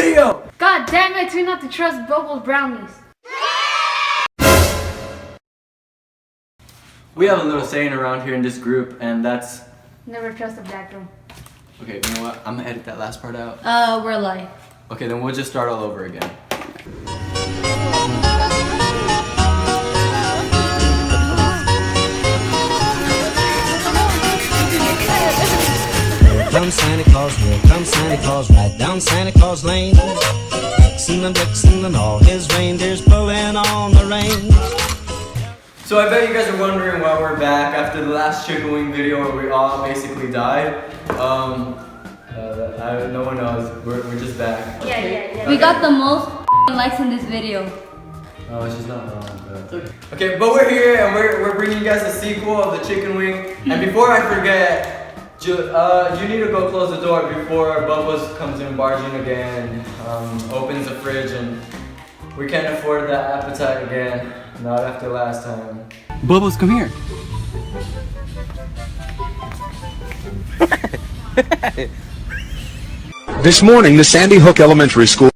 video! God damn it, try not to trust Bubbles brownies. We have a little saying around here in this group, and that's... Never trust a black girl. Okay, you know what? I'm gonna edit that last part out. We're live. Okay, then we'll just start all over again. Here comes Santa Claus, right down Santa Claus Lane. Vixen and all his reindeers pulling on the reins. So I bet you guys are wondering why we're back after the last chicken wing video where we all basically died. No one knows. We're just back. Yeah. We got the most likes in this video. Oh, she's not wrong. But... Okay, but we're here and we're bringing you guys a sequel of the chicken wing. And before I forget, you need to go close the door before Bubbles comes in barging again, opens the fridge, and we can't afford that appetite again. Not after last time. Bubbles, come here. This morning, the Sandy Hook Elementary School.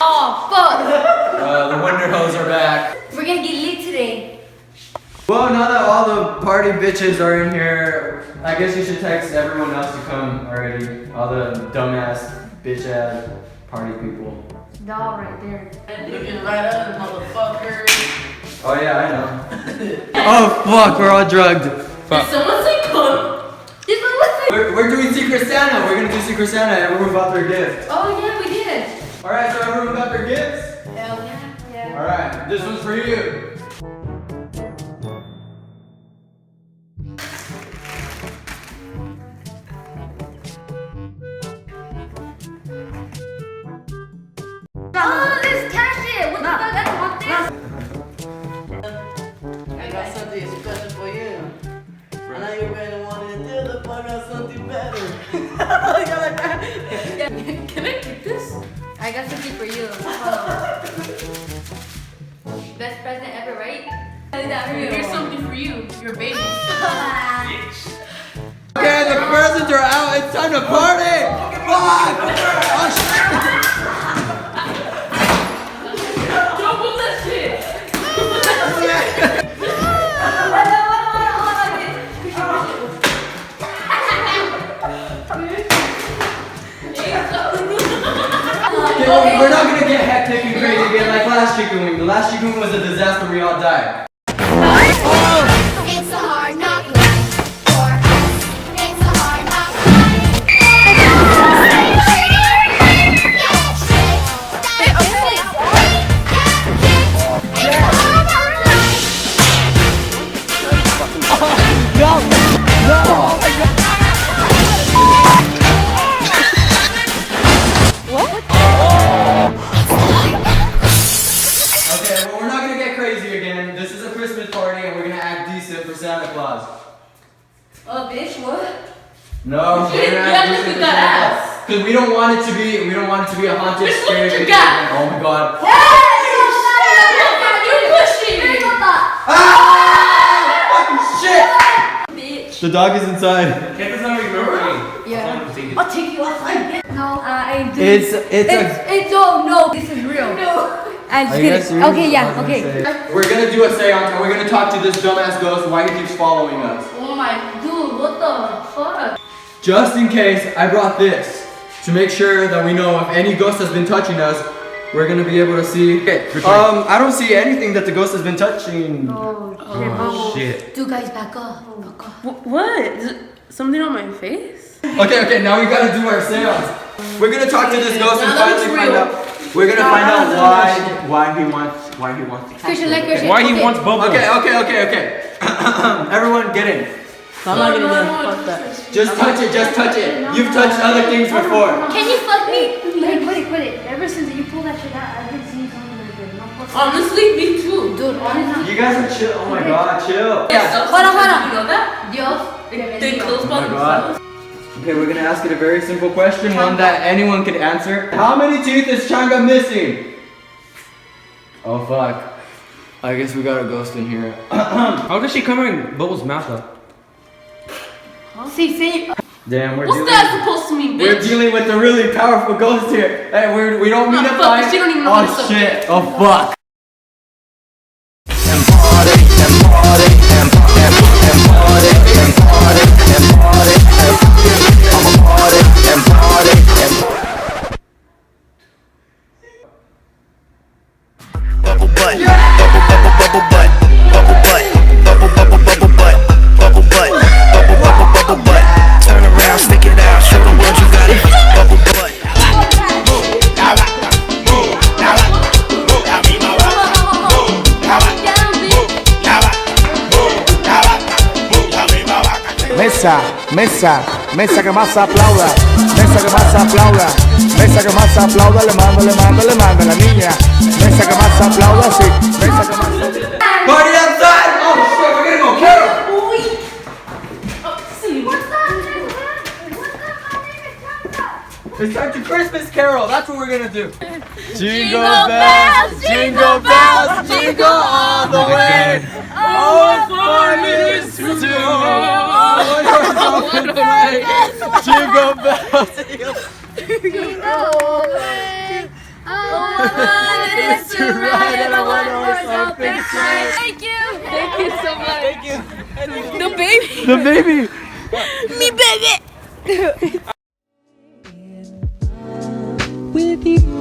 Oh, fuck! The Wonder Hoes are back. We're gonna get lit today. Well, now that all the party bitches are in here, I guess you should text everyone else to come already. All the dumbass, bitch-ass party people. Doll right there. Looking right at it, motherfucker. Oh yeah, I know. Oh fuck, we're all drugged. Fuck. Did someone say come? We're doing Secret Santa. We're gonna do Secret Santa. Everyone got their gift. Oh yeah, we did. Alright, so everyone got their gifts? Hell yeah. Alright, this one's for you. Oh, this cash it. What the fuck? I don't want this. I got something special for you. I know you really wanted to do the fuck got something better. Can I get this? I got something for you. Best present ever, right? Here's something for you. Your baby. Okay, the presents are out. It's time to party. Fuck! Oh shit! Don't move that shit. Okay, we're not gonna get hectic and crazy again like last chicken wing. The last chicken wing was a disaster. We all died. It's a hard knock life for us. It's a hard knock life. Okay, well we're not gonna get crazy again. This is a Christmas party and we're gonna act decent for Santa Claus. Oh, bitch, what? No, we're gonna act decent for Santa Claus. Cause we don't want it to be a haunted, Just look scary what you video. got. Oh my god. You're pushing me. Ah! Fucking shit! Bitch. The dog is inside. Get this on your memory. Yeah. I'll take you outside. No, I do. It's oh no, this is real. No. I'm just kidding. Okay, yeah, okay. We're gonna do a seance and we're gonna talk to this dumbass ghost why he keeps following us. Oh my dude, what the fuck? Just in case, I brought this to make sure that we know if any ghost has been touching us, we're gonna be able to see. Okay. I don't see anything that the ghost has been touching. Oh, Shit. Dude, guys, back up. Back up. What? Is it something on my face? Okay, now we gotta do our seance. We're gonna talk to this ghost and Now that finally looks find real. out. We're gonna find out why he wants. Christian, like Christian. Why he okay. wants bubbles? Okay. Everyone, get in. I'm not gonna do fuck that. Just touch it. You've touched other things before. Can you fuck me? Hey, quit it. Ever since you pulled that shit out, I've been seeing something like that. No fucking. Honestly, me too. Dude, honestly. You guys are chill. Oh my god, chill. Hold on. You know that? Dios. They close by Oh my god. Okay, we're gonna ask it a very simple question, one that anyone could answer. How many teeth is Changa missing? Oh fuck. I guess we got a ghost in here. How does she cover in Bubbles' mouth though? See. Damn, What's that supposed to mean, bitch? we're dealing with a really powerful ghost here. Hey, we don't mean to fuck, fight. she don't even know how to Oh suck shit. Oh fuck. Bubble butt, bubble butt, bubble butt, bubble butt, bubble butt. Turn around, stick it out, show the world you got it. Bubble butt. Mesa que más aplauda, mesa que más aplauda, mesa que más aplauda, le mando la niña, mesa que más aplauda, sí, mesa que más aplauda. Party outside! Oh shit, we're gonna go kill him! It's time to Christmas Carol, that's what we're gonna do. Jingle bells, jingle bells, jingle all the way. Oh, fun it is to do. Jingle bells, jingle all the way. Oh, fun it is to ride in a one-horse open sleigh. Thank you so much. Thank you. The baby. The baby. Me baby. with you.